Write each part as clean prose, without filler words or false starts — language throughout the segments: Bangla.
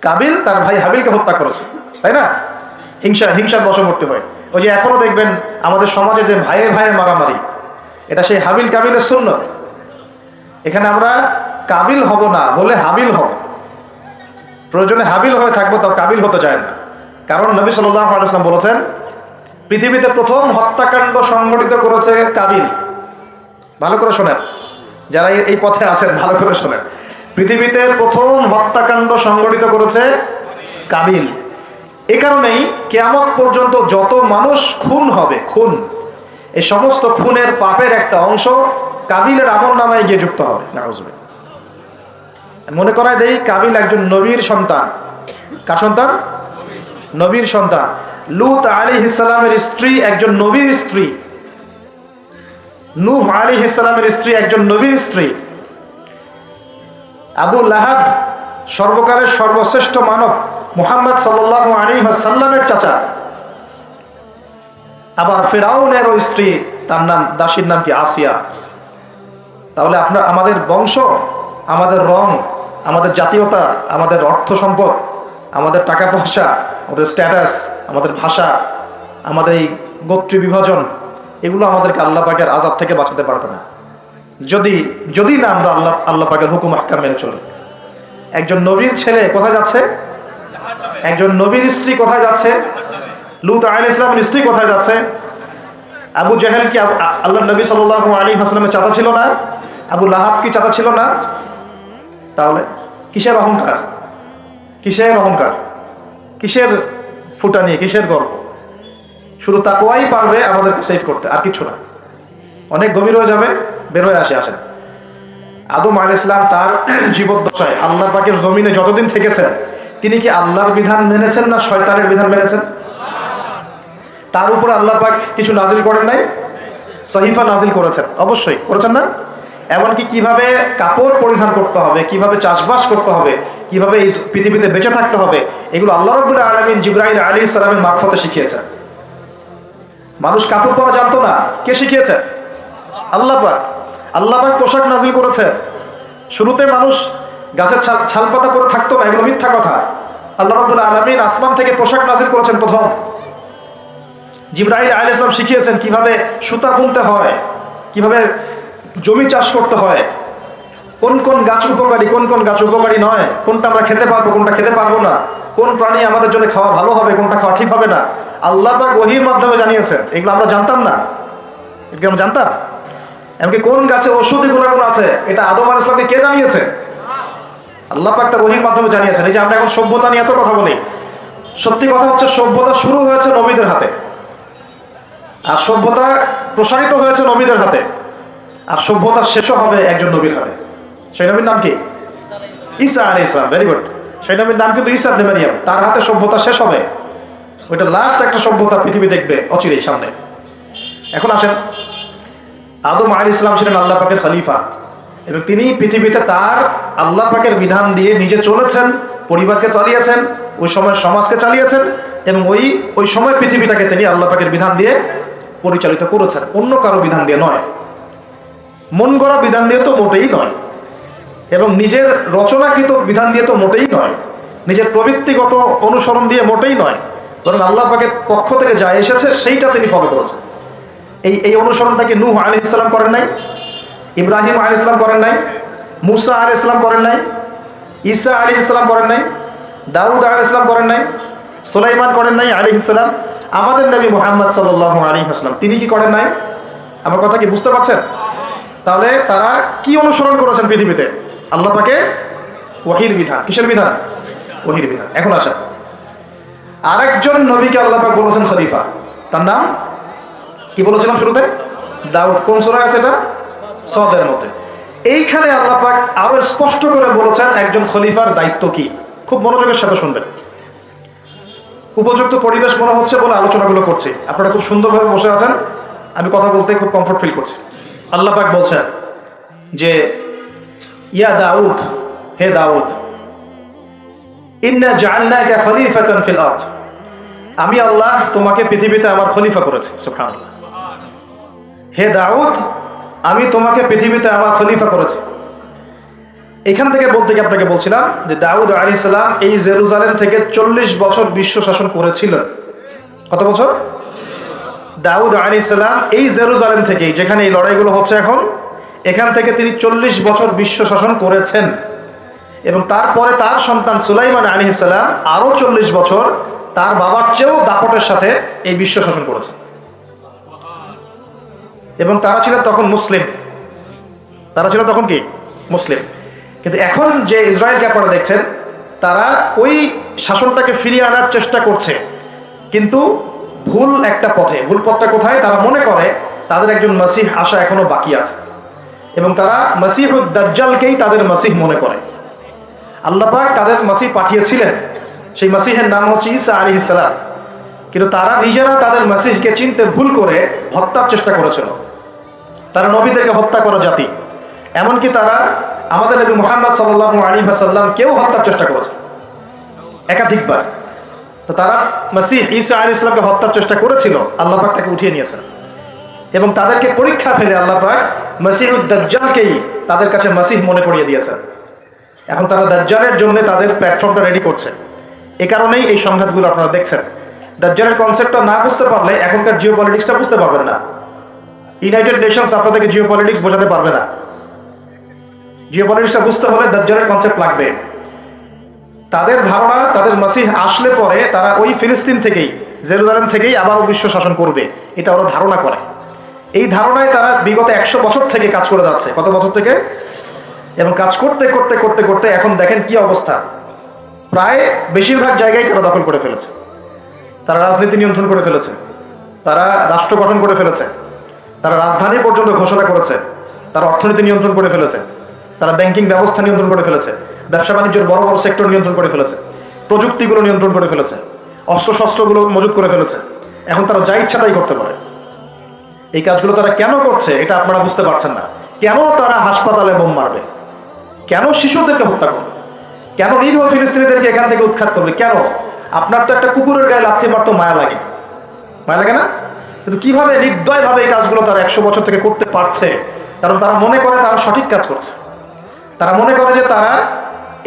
কাবিল তার ভাই হাবিলকে হত্যা করেছে, তাই না? হিংসার বশবর্তী হয়। ওই যে এখনো দেখবেন আমাদের সমাজে যে ভাইয়ে ভাইয়ে মারামারি, এটা সেই হাবিল কাবিলের সুন্নত। এখানে আমরা কাবিল হব না, হলে হাবিল হব। প্রয়োজনে হাবিল হয়ে থাকবো, তাও কাবিল হতে চায় না। কারণ নবী সাল্লাল্লাহু আলাইহি ওয়াসাল্লাম বলেছেন, পৃথিবীতে প্রথম হত্যাকাণ্ড সংগঠিত করেছে কাবিল। ভালো করে শোনেন, যারা এই পথে আছেন ভালো করে শোনেন। পৃথিবীতে প্রথম হত্যাকাণ্ড সংগঠিত করেছে কাবিল। এ কারণেই কিয়ামত পর্যন্ত যত মানুষ খুন হবে, খুন, এই সমস্ত খুনের পাপের একটা অংশ কাবিলের আমলনামায় গিয়ে যুক্ত হবে। নাউজুবিল্লাহ। মনে করায় দেই, কাবিল একজন নবীর সন্তান। কার সন্তান? নবীর সন্তান। লূত আলাইহিস সালামের স্ত্রী একজন নবীর স্ত্রী। নূহ আলাইহিস সালামের স্ত্রী একজন নবীর স্ত্রী। আবু লাহাব সর্বকালের সর্বশ্রেষ্ঠ মানব মুহাম্মদ সাল্লাল্লাহু আলাইহি ওয়াসাল্লামের চাচা। আবার ফিরআউনের ওই স্ত্রী, তার নাম, দাসীর নাম কি? আসিয়া। তাহলে আমাদের বংশ, আমাদের রং, আমাদের জাতীয়তা, আমাদের অর্থ সম্পদ, আমাদের টাকা পয়সা, আমাদের স্ট্যাটাস, আমাদের ভাষা, আমাদের এই গোত্রী বিভাজন, এগুলো আমাদেরকে আল্লাহ পাকের আযাব থেকে বাঁচাতে পারবে না, যদি না আমরা আল্লাহ পাকের হুকুম আহকাম মেনে চলি। একজন নবীর ছেলে কোথায় যাচ্ছে? একজন নবীর স্ত্রী কোথায় যাচ্ছে? লূত আলাইহিস সালামের স্ত্রী কোথায় যাচ্ছে? আবু জেহেল কি আল্লাহ নবী সাল্লাল্লাহু আলাইহি ওয়াসাল্লামের চাচা ছিল না? আবু লাহাব কি চাচা ছিল না? তাহলে কিসের অহংকার, কিসের অহংকার, কিসের ফুটানি, কিসের গর্ব? শুধু তাকওয়াই পারবে আমাদেরকে সেভ করতে, আর কিছু না। অনেক গভীর হয়ে যাবে, বের হয়ে আসেন। আদম আলাইহিস সালাম তার জীবদ্দশায় আল্লাহ পাকের জমিনে যতদিন থেকেছেন, তিনি কি আল্লাহর বিধান মেনেছেন না শয়তানের বিধান মেনেছেন? তার উপর আল্লাহ পাক কিছু নাজিল করেন নাই? সহিফা নাজিল করেছেন, অবশ্যই করেছেন না? এমনকি কিভাবে কাপড় পরিধান করতে হবে, কিভাবে চাষবাস করতে হবে, কিভাবে এই পৃথিবীতে বেঁচে থাকতে হবে, এগুলো আল্লাহ রাব্বুল আলামিন জিবরাইল আলাইহিস সালামের মারফতে শিখিয়েছেন। মানুষ কাপড় পরা জানতো না, কে শিখিয়েছেন? আল্লাহ পাক। আল্লাহ পাক পোশাক নাজিল করেছেন। শুরুতে মানুষ গাছের ছালপাতা পরে থাকতো না, এগুলো মিথ্যা কথা। আল্লাহ রাব্বুল আলামিন আসমান থেকে পোশাক নাজিল করেছেন প্রথম। জিবরাইল আলাইহিস সালাম শিখিয়েছেন কিভাবে সুতা বুনতে হয়, কিভাবে জমি চাষ করতে হয়, কোন কোন গাছ উপকারী, কোন কোন গাছ উপকারী নয়, কোনটা আমরা খেতে পারবো, কোনটা খেতে পারবো না, কোন প্রাণী আমাদের জন্য খাওয়া ভালো হবে, কোনটা খাওয়া ঠিক হবে না, আল্লাহ পাক ওহীর মাধ্যমে জানিয়েছেন। এগুলো আমরা জানতাম না, এগুলো আমরা জানতাম। এমনকি কোন গাছে ঔষধি গুণাগুণ আছে, এটা আদম আলাইহিস সালামকে কে জানিয়েছে? আল্লাহ পাক তার ওহীর মাধ্যমে জানিয়েছেন। এই যে আমরা এখন সভ্যতা নিয়ে এত কথা বলি, সত্যি কথা হচ্ছে সভ্যতা শুরু হয়েছে নবীদের হাতে, আর সভ্যতা প্রসারিত হয়েছে নবীদের হাতে, আর সভ্যতা শেষও হবে একজন নবীর হাতে। সেই নবীর নাম কি? ঈসা আলাইহিস সালাম। Very good. সেই নবীর নাম কিন্তু ঈসা ইবনে মারইয়াম। তার হাতে সভ্যতা শেষ হবে। ওইটা লাস্ট একটা সভ্যতা পৃথিবী দেখবে অচিরেই সামনে। এখন আসেন, আদম আলাইহিস সালাম ছিলেন আল্লাহ পাকের খলিফা, এবং তিনি পৃথিবীতে তার আল্লাহ পাকের বিধান দিয়ে নিজে চলেছেন, পরিবারকে চালিয়েছেন, ওই সময় সমাজকে চালিয়েছেন, এবং ওই সময় পৃথিবীটাকে তিনি আল্লাহ পাকের বিধান দিয়ে পরিচালিত করেছেন, অন্য কারো বিধান দিয়ে নয়, মন গড়া বিধান দিয়ে তো মোটেই নয়, এবং নিজের রচনাকৃত বিধান দিয়ে তো মোটেই নয়, নিজের প্রবৃত্তিগত অনুসরণ দিয়ে মোটেই নয়, বরং আল্লাহ পাকের পক্ষ থেকে যা এসেছে সেইটা তিনি ফলো করেছেন। এই অনুসরণটাকে নূহ আলাইহিস সালাম করেন নাই? ইব্রাহিম আলাইহিস সালাম করেন নাই? মুসা আলাইহিস সালাম করেন নাই? ঈসা আলাইহিস সালাম করেন নাই? দাউদ আলাইহিস সালাম করেন নাই? সুলাইমান করেন নাই আলাইহিস সালাম? আমাদের নবী মুহাম্মদ সাল্লাল্লাহু আলাইহি ওয়াসাল্লাম তিনি কি করেন নাই? আমার কথা কি বুঝতে পারছেন? তাহলে তারা কি অনুসরণ করেছেন পৃথিবীতে? আল্লাহ পাকের ওহীর বিধান। কিসের বিধান? ওহীর বিধান। এখন আসেন, আরেকজন নবীকে আল্লাহ পাক বলেছেন খলিফা, তার নাম কি বলেছিলাম শুরুতে? দাউদ। কোন সূরা আছে এটা? সদের মধ্যে। এইখানে আল্লাহ পাক আরো স্পষ্ট করে বলেছেন একজন খলিফার দায়িত্ব কি। খুব মনোযোগের সাথে শুনবেন। উপযুক্ত পরিবেশ মনে হচ্ছে বলে আলোচনাগুলো করছি, আপনারা খুব সুন্দরভাবে বসে আছেন, আমি কথা বলতে খুব কমফোর্ট ফিল করছি। আল্লাহ পাক বলছেন যে, ইয়া দাউদ, হে দাউদ, ইন্না জাআলনাকা খলিফাতান ফিল আরদ, আমি আল্লাহ তোমাকে পৃথিবীতে আমার খলিফা করেছি। সুবহানাল্লাহ। হে দাউদ, আমি তোমাকে পৃথিবীতে আমার খলিফা করেছি। এখান থেকে বলতে গিয়ে আপনাকে বলছিলাম যে দাউদ আলাইহিস সালাম এই জেরুজালেম থেকে 40 বছর বিশ্ব শাসন করেছিলেন। কত বছর? দাউদ আলাইহিস সালাম এই জেরুজালেম থেকে, যেখানে এই লড়াইগুলো হচ্ছে এখন, এখান থেকে তিনি 40 বছর বিশ্ব শাসন করেছেন। এবং তারপরে তার সন্তান সুলাইমান আলাইহিস সালাম আরো 40 বছর তার বাবার চেয়েও দাপটের সাথে এই বিশ্ব শাসন করেছেন। এবং তারা ছিলেন তখন মুসলিম, তারা ছিল তখন কি মুসলিম। কিন্তু এখন যে ইসরায়েলকে আপনারা দেখছেন, তারা ওই শাসনটাকে ফিরিয়ে আনার চেষ্টা করছে, কিন্তু ভুল একটা পথে। ভুল পথটা কোথায়? তারা মনে করে তাদের একজন মাসিহ আসা এখনো বাকি আছে, এবং তারা মাসিহুদ দাজ্জালকেই তাদের মাসিহ মনে করে। আল্লাহ পাক তাদের মাসিহ পাঠিয়েছিলেন, সেই মাসিহের নাম হচ্ছে ঈসা আলাইহিস সালাম, কিন্তু তারা নিজেরা তাদের মাসিহকে চিনতে ভুল করে হত্যার চেষ্টা করেছিল। তারা নবীদেরকে হত্যা করা জাতি, এমনকি তারা আমাদের নবী মুহাম্মদ সাল্লাল্লাহু আলাইহি ওয়াসাল্লামকেও হত্যার চেষ্টা করেছে একাধিকবার। তো তারা মাসিহ ঈসা আলাইহিস সালামকে হত্যার চেষ্টা করেছিল, আল্লাহ পাক তাকে উঠিয়ে নিয়েছেন। এবং তাদেরকে পরীক্ষা ফেলে আল্লাহ পাক মাসিহুদ দাজ্জালকেই তাদের কাছে মাসিহ মনে করিয়ে দিয়েছেন। এখন তারা দাজ্জালের জন্য তাদের প্ল্যাটফর্মটা রেডি করছে। এই কারণেই এই সংঘাতগুলো আপনারা দেখছেন। দাজ্জালের কনসেপ্টটা না বুঝতে পারলে এখনকার জিওপলিটিক্সটা বুঝতে পারবেন না। ইউনাইটেড নেশনস আপনাদেরকে জিওপলিটিক্স বোঝাতে পারবে না। জিওপলিটিক্সটা বুঝতে হলে দাজ্জালের কনসেপ্ট লাগবে। তাদের ধারণা তাদের মাসিহ আসলে পরে তারা ওই ফিলিস্তিন থেকেই, জেরুজালেম থেকেই আবারও বিশ্ব শাসন করবে, এটা ওরা ধারণা করে। এই ধারণায় তারা বিগত 100 বছর থেকে কাজ করে যাচ্ছে। কত বছর থেকে? এবং কাজ করতে করতে করতে করতে এখন দেখেন কি অবস্থা। প্রায় বেশিরভাগ জায়গায় তারা দখল করে ফেলেছে। তারা রাজনীতি নিয়ন্ত্রণ করে ফেলেছে, তারা রাষ্ট্র গঠন করে ফেলেছে, তারা রাজধানী পর্যন্ত ঘোষণা করেছে, তারা অর্থনীতি নিয়ন্ত্রণ করে ফেলেছে, তারা ব্যাংকিং ব্যবস্থা নিয়ন্ত্রণ করে ফেলেছে, ব্যবসা বাণিজ্যের বড় বড় সেক্টর নিয়ন্ত্রণ করে ফেলেছে, প্রযুক্তিগুলো নিয়ন্ত্রণ করে ফেলেছে, অস্ত্রশস্ত্রগুলো মজুত করে ফেলেছে। এখন তারা যা ইচ্ছা তাই করতে পারে। এই কাজগুলো তারা কেন করছে এটা আপনারা বুঝতে পারছেন না। কেন তারা হাসপাতালে বোম মারবে? কেন শিশুদেরকে হত্যা করবে? কেন নিরীহ ফিলিস্তিনিদেরকে এখান থেকে উৎখাত করবে? কেন? আপনার তো একটা কুকুরের গায়ে লাথি মারতে মায়া লাগে, মায়া লাগে না? কিন্তু কিভাবে নির্দয়ভাবে এই কাজগুলো তারা 100 বছর থেকে করতে পারছে? কারণ তারা মনে করে তারা সঠিক কাজ করছে। তারা মনে করে যে তারা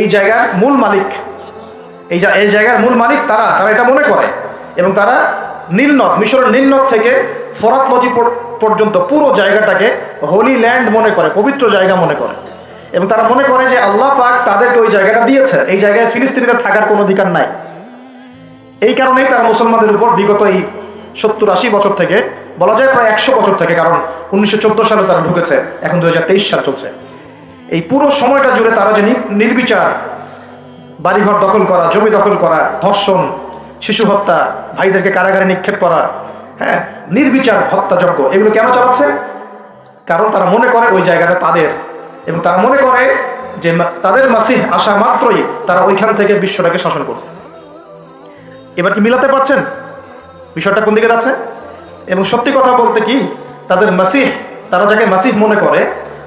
এই জায়গার মূল মালিক, এই জায়গার মূল মালিক তারা এটা মনে করে। এবং তারা নীলনদ, মিশরের নীলনদ থেকে ফরাত নদী পর্যন্ত পুরো জায়গাটাকে হোলি ল্যান্ড মনে করে, পবিত্র জায়গা মনে করে। এবং তারা মনে করে যে আল্লাহ পাক তাদেরকে ওই জায়গাটা দিয়েছে, এই জায়গায় ফিলিস্তিনিদের থাকার কোনো অধিকার নাই। এই কারণেই তারা মুসলমানদের উপর বিগত এই 70-80 বছর থেকে, বলা যায় প্রায় 100 বছর থেকে, কারণ 1914 সালে তারা ঢুকেছে, এখন 2023 সাল চলছে, এই পুরো সময়টা জুড়ে তারা যে নির্বিচার বাড়িঘর দখল করা, জমি দখল করা, ধর্ষণ, শিশু হত্যা, ভাইদেরকে কারাগারে নিক্ষেপ করা, হ্যাঁ, নির্বিচার হত্যাযজ্ঞ, এগুলো কেন চালাচ্ছে? কারণ তারা মনে করে ওই জায়গাটা তাদের, এবং তারা মনে করে যে তাদের মাসিহ আসা মাত্রই তারা ওইখান থেকে বিশ্বটাকে শাসন করবে। এবার কি মিলাতে পারছেন বিষয়টা কোন দিকে যাচ্ছে? এবং সত্যি কথা বলতে কি, তাদের মাসিহ, তারা যাকে মাসিহ মনে করে,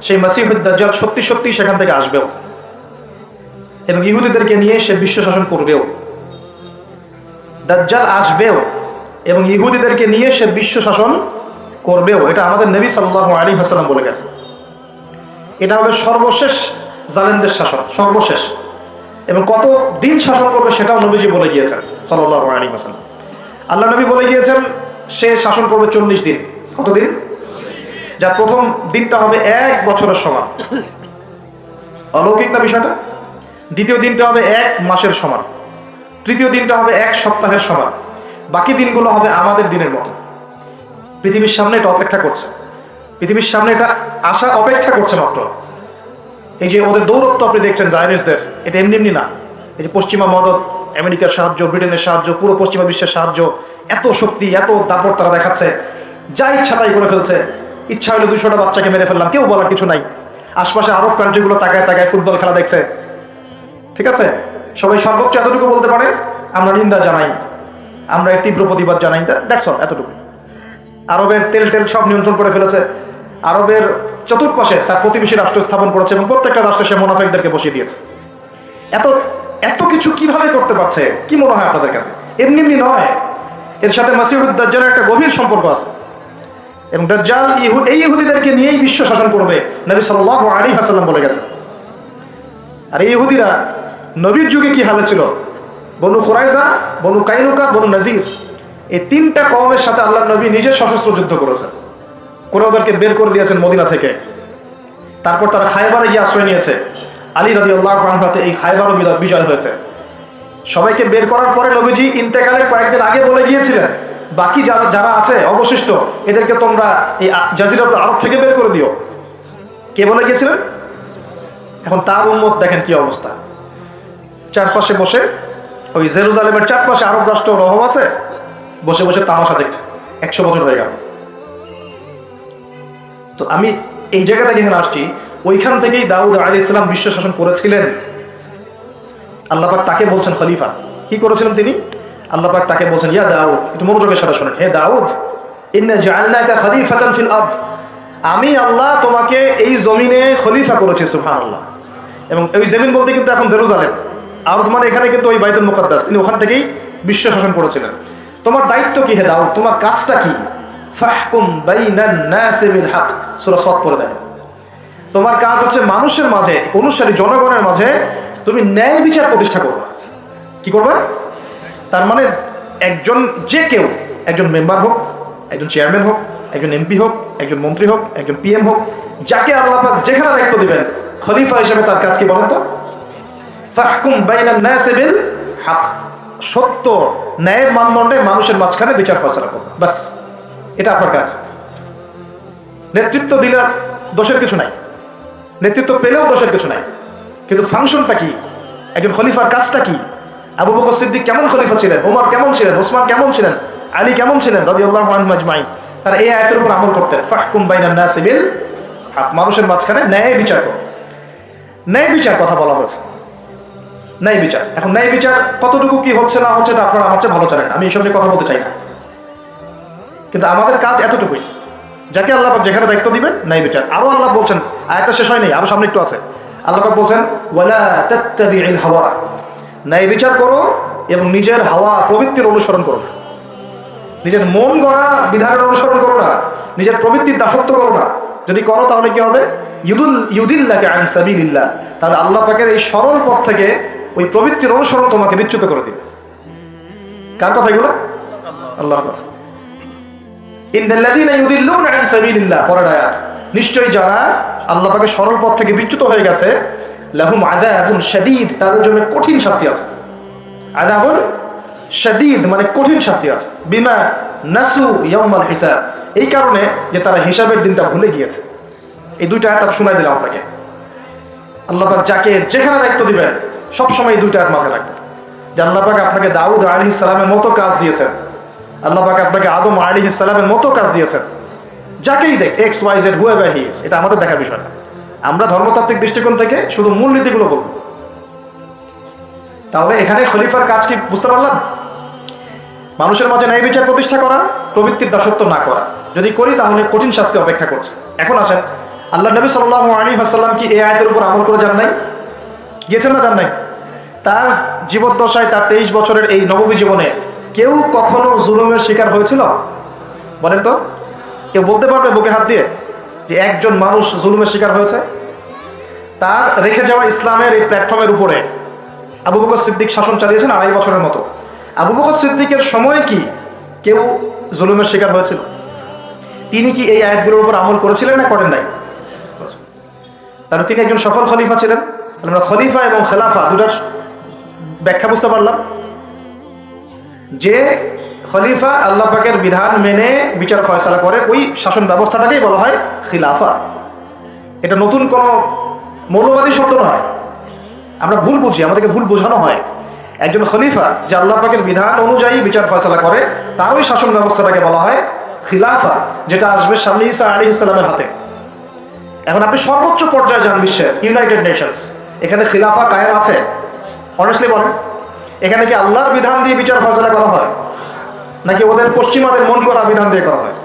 সেই মাসিহুদ দাজ্জাল সত্যি সত্যি সেখান থেকে আসবেও, এবং ইহুদিদেরকে নিয়ে সে বিশ্ব শাসন করবেও। দাজ্জাল আসবেও এবং ইহুদিদেরকে নিয়ে সে বিশ্ব শাসন করবেও। এটা আমাদের নবী সাল্লাল্লাহু আলাইহি ওয়াসাল্লাম বলে গেছে। এটা হবে সর্বশেষ জালেমদের শাসন, সর্বশেষ। এবং কত দিন শাসন করবে সেটাও নবীজি বলে গিয়েছেন সাল্লাল্লাহু আলাইহি ওয়াসাল্লাম। আল্লাহ নবী বলে গিয়েছেন সে শাসন করবে 40 দিন। কতদিন? যার প্রথম দিনটা হবে 1 বছরের সমান, অলৌকিক না বিষয়টা? দ্বিতীয় দিনটা হবে 1 মাসের সমান, তৃতীয় দিনটা হবে 1 সপ্তাহের সমান, বাকি দিনগুলো হবে আমাদের দিনের মতো। পৃথিবীর সামনে এটা অপেক্ষা করছে, পৃথিবীর সামনে এটা আসা অপেক্ষা করছে মাত্র। এই যে ওদের দৌরত্ব আপনি দেখছেন জায়নিস্টদের, এটা এমনি এমনি না। এই যে পশ্চিমা মদত, আমেরিকার সাহায্য, ব্রিটেনের সাহায্য, পুরো পশ্চিমা বিশ্বের সাহায্য, এত শক্তি, এত দাপট তারা দেখাচ্ছে, যা ইচ্ছা তাই করে ফেলছে। ইচ্ছা হলে 200টা বাচ্চাকে মেরে ফেললাম, কেউ বলার কিছু নাই। আশপাশে আরব কান্ট্রিগুলো তাকায় তাকায় ফুটবল খেলা দেখছে, ঠিক আছে? সবাই সর্বোচ্চ এতটুকু বলতে পারে, আমরা নিন্দা জানাই, আমরা এর তীব্র প্রতিবাদ জানাই, দ্যাটস অল, এতটুকু। আরবের তেল সব নিয়ন্ত্রণ করে ফেলেছে। আরবের চতুর্পাশে তার প্রতিবেশী রাষ্ট্র স্থাপন করেছে, এবং প্রত্যেকটা রাষ্ট্রে সে মুনাফিকদেরকে বসিয়ে দিয়েছে। এত কিছু কিভাবে করতে পারছে? কি মনে হয় আপনাদের কাছে? এমনি এমনি নয়, এর সাথে মাসিহুদ দাজ্জালের একটা গভীর সম্পর্ক আছে। এবং দাজ্জাল এই ইহুদিদেরকে নিয়েই বিশ্ব শাসন করবে, নবী সাল্লাল্লাহু আলাইহি ওয়াসাল্লাম বলে গেছেন। আর এই ইহুদিরা নবীর যুগে কি হালে ছিল, বনু খুরাইজা, বনু কাইনুকা, বনু নাজির, এই তিনটা কওমের সাথে আল্লাহ নবী নিজে সশস্ত্র যুদ্ধ করেছেন, করে ওদেরকে বের করে দিয়েছেন মদিনা থেকে। তারপর তারা খায়বারে গিয়ে আশ্রয় নিয়েছে। আলী রাদিয়াল্লাহু আনহু হাতে এই খায়বারও বিজয় হয়েছে। সবাইকে বের করার পরে নবীজি ইন্তেকালের কয়েকদিন আগে বলে গিয়েছিলেন, বাকি যারা আছে অবশিষ্ট এদেরকে তোমরা এই জাজিরাতুল আরব থেকে বের করে দিও। কে বলে গিয়েছিলেন? এখন তার উম্মত দেখেন কি অবস্থা। চারপাশে বসে, ওই জেরুজালেমের চারপাশে আরব রাষ্ট্র রহম আছে, বসে বসে তামাশা দেখছে। 100 বছর হয়ে গেল। তো আমি এই জায়গাটা এখানে আসছি, ওইখান থেকেই দাউদ আলাইহিস সালাম বিশ্ব শাসন করেছিলেন। আল্লাহ পাক তাকে বলছেন খলিফা। কি করেছিলেন তিনি? আল্লাহ পাক তাকে বলছেন, ইয়া দাউদ, একটু মনোযোগের সাথে শুনেন, হে দাউদ, ইন্না জাআলনাকা খলিফাতান ফিল আরদ, আমি আল্লাহ তোমাকে এই জমিনে খলিফা করেছি। সুবহানাল্লাহ। এবং ওই জমিন বলতে কিন্তু এখন জেরুজালেম, আরদ মানে এখানে কিন্তু ওই বাইতুল মুকাদ্দাস, তিনি ওখান থেকেই বিশ্ব শাসন করেছিলেন। তোমার দায়িত্ব কি হে দাউদ, তোমার কাজটা কি? ফাহকুম বাইনান নাসি বিল হক, সূরা সাদ পড়ে দেন। তোমার কাজ হচ্ছে মানুষের মাঝে, অনুসারী জনগণের মাঝে তুমি ন্যায় বিচার প্রতিষ্ঠা করবে। কি করবে? তার মানে একজন, যে কেউ, একজন মেম্বার হোক, একজন চেয়ারম্যান হোক, একজন এমপি হোক, একজন মন্ত্রী হোক, একজন পিএম হোক, যাকে আল্লাহ পাক যেখানে দায়িত্ব দিবেন, খলিফা হিসেবে তার কাজ কি বলেন তো? ফাহকুম বাইনান নাসি বিল হক, সত্য ন্যায়ের মানদণ্ডে মানুষের মাঝখানে বিচার ফয়সালা করবে। বাস, এটা আপনার কাজ। নেতৃত্ব দিলে দোষের কিছু নাই, নেতৃত্ব পেলেও দোষের কিছু নাই, কিন্তু ফাংশনটা কি? একজন খলিফার কাজটা কি? আবু বকর সিদ্দিক কেমন খলিফা ছিলেন, ওমর কেমন ছিলেন, ওসমান কেমন ছিলেন, আলী কেমন ছিলেন রাদিয়াল্লাহু আনহুম আজমাইন? তারা এই আয়াতের উপর আমল করতেন। ফাহকুম বাইনান নাসি বিল হক, মানুষের মাঝখানে ন্যায় বিচার করো। ন্যায় বিচার কথা বলা হয়েছে, ন্যায় বিচার। এখন ন্যায় বিচার কতটুকু কি হচ্ছে না হচ্ছে এটা আপনারা আমার চেয়ে ভালো জানেন, আমি এইসব নিয়ে কথা বলতে চাই না। কিন্তু আমাদের কাজ এতটুকুই, যাকে আল্লাহ পাক যেখানে দায়িত্ব দিবেন ন্যায় বিচার। আরো আল্লাহ বলছেন, আয়াতটা শেষ হয়নি, আরো সামনে একটু আছে। আল্লাহ পাক বলছেন, ওয়ালা তাত্তাবিউল হাওয়া, ন্যায় বিচার করো এবং নিজের হাওয়া প্রবৃত্তির অনুসরণ করো না। নিজের মন গড়া বিধানের অনুসরণ করো না, নিজের প্রবৃত্তির দাসত্ব করো না। যদি করো তাহলে কি হবে? ইউদিল্লাকা আন সাবিলিল্লাহ, তাহলে আল্লাহ পাকের এই সরল পথ থেকে ওই প্রবৃত্তির অনুসরণ তোমাকে বিচ্যুত করে দিবে। কার কথা এগুলো? আল্লাহর কথা। ইন্নাল্লাযীনা ইউদিল্লুনা আন সাবিলিল্লাহ, পরের আয়াত, নিশ্চয়ই যারা আল্লাহ পাকের সরল পথ থেকে বিচ্যুত হয়ে গেছে, লাহুম আযাবুন শাদীদ, তাদের জন্য কঠিন শাস্তি আছে। আযাবুন শাদীদ মানে কঠিন শাস্তি আছে। বিমা নাসু ইয়াউমাল হিসাব, এই কারণে যে তারা হিসাবের দিনটা ভুলে গিয়েছে। এই দুইটা আয়াত শোনাই দিলাম আপনাকে। আল্লাহ পাক যাকে যেখানে দায়িত্ব দিবেন সব সময় এই দুইটা আয়াত মাথায় রাখবেন। যে আল্লাহ পাক আপনাকে দাউদ আলাইহিস সালামের মতো কাজ দিয়েছেন, আল্লাহ পাক আপনাকে আদম আলাইহিস সালামের মতো কাজ দিয়েছেন। যাকেই দেখ, X Y Z whoever he is, এটা আমাদের দেখার বিষয় না। আমরা ধর্মতাত্ত্বিক দৃষ্টিকোণ থেকে শুধু মূলনীতিগুলো বলব। তাহলে এখানে খলিফার কাজ কি বুঝতে পারলাম? মানুষের মাঝে ন্যায় বিচার প্রতিষ্ঠা করা, প্রবৃত্তির দাসত্ব না করা। যদি করি তাহলে কঠিন শাস্তি অপেক্ষা করছে। এখন আসেন, আল্লাহ নবী সাল্লাল্লাহু আলাইহি ওয়াসাল্লাম কি এই আয়াতের উপর আমল করে যান নাই? গিয়েছেন না যান নাই? তার জীবদ্দশায়, তার 23 বছরের এই নববী জীবনে কেউ কখনো জুলুমের শিকার হয়েছিল? বলেন তো, কেউ বলতে পারবে বুকে হাত দিয়ে যে একজন মানুষ জুলুমের শিকার হয়েছে? তার রেখে যাওয়া ইসলামের এই প্ল্যাটফর্মের উপরে আবু বকর সিদ্দিক শাসন চালিয়েছেন 2.5 বছরের মতো। আবু বকর সিদ্দিকের সময় কি কেউ জুলুমের শিকার হয়েছিল? তিনি কি এই আয়াতগুলোর উপর আমল করেছিলেন না করেন নাই? তাহলে তিনি একজন সফল খলিফা ছিলেন। আমরা খলিফা এবং খেলাফা দুটার ব্যাখ্যা বুঝতে পারলাম। যে খলিফা আল্লাহ পাকের বিধান মেনে বিচার ফয়সালা করে, ওই শাসন ব্যবস্থাটাকেই বলা হয় খিলাফা। এটা নতুন কোনো মৌলবাদী শব্দ নয়। আমরা ভুল বুঝি, আমাদেরকে ভুল বোঝানো হয়। একজন খলিফা যে আল্লাহ পাকের বিধান অনুযায়ী বিচার ফয়সালা করে, তার ওই শাসন ব্যবস্থাটাকে বলা হয় খিলাফা, যেটা আসবে সামনে ঈসা আলাইহিস সালামের হাতে। এখন আপনি সর্বোচ্চ পর্যায়ে যান বিশ্বের, ইউনাইটেড নেশনস, এখানে খিলাফা কায়েম আছে? অনেস্টলি বলেন, এখানে কি আল্লাহর বিধান দিয়ে বিচার ফয়সালা করা হয়, নাকি ওদের পশ্চিমাদের মন করা বিধান দিয়ে করা হয়?